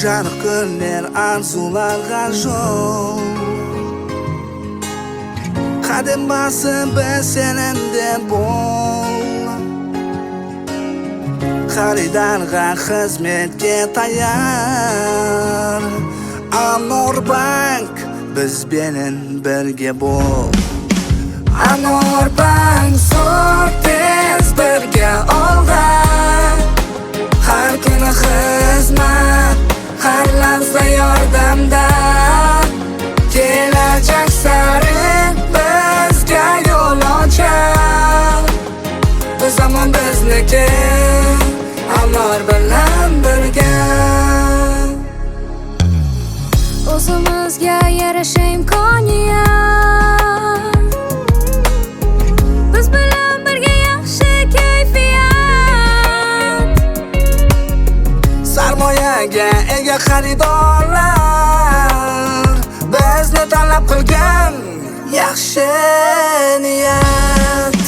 Жарық күндер арзуларға жол. Қадам басып біз сенімде бол. Xaridorga xizmatga tayyor. Anorbank biz bilan birga bo'l. Anorbank zo'r tez birga olg'a. Har kuni xizmat, har lahza yordamda. Kelajak sari bizga yo'l ochar. Bu zamon bizniki, Anor bilan birga. O'zimizga yarasha imkoniyat, biz bilan birga yaxshi kayfiyat. Sarmoyaga ega xaridorlar bizni talab qilgan yaxshi niyat.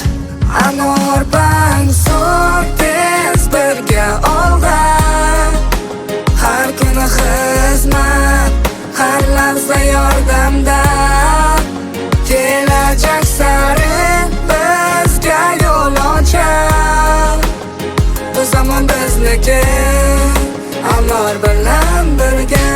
Anorbank zo'r tez birga olg'a. Har kuni xizmat, har lahza yordamda. Kelajak sari bizga yo'l ochar. Bu zamon bizniki, Anor bilan birga.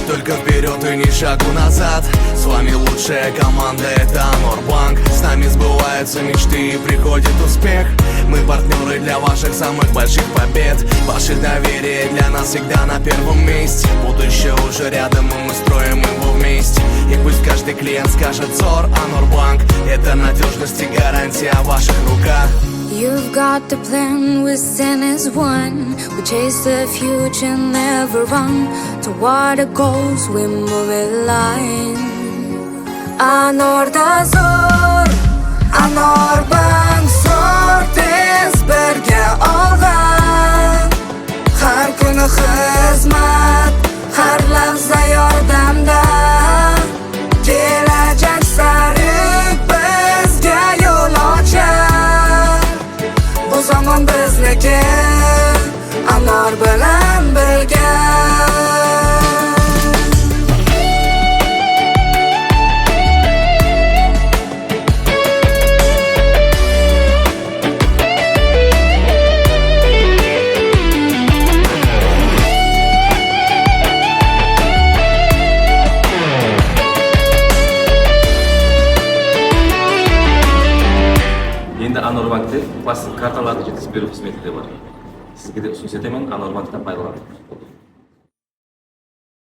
Только вперед и ни шагу назад. С вами лучшая команда, это Анорбанк. С нами сбываются мечты и приходит успех. Мы партнеры для ваших самых больших побед. Ваше доверие для нас всегда на первом месте. Будущее уже рядом, и мы строим его вместе. И пусть каждый клиент скажет ЗОР, Анорбанк. Это надежность и гарантия в ваших руках. You've got the plan within as one. We chase the future, never run. Toward the goals we move in line. Anorda zo'r, Anorbank zo'r tez birga olg'a. Har kuni xizmat, har lahza yordamda. Kelajak sari bizga yo'l ochar. Bu zamon bizniki, Anor bilan birga. Endi Anorbankda plastik kartalarni yetkazib beruv xizmati bor. Sizga de usulsetaman, Anorbankdan foydalaning.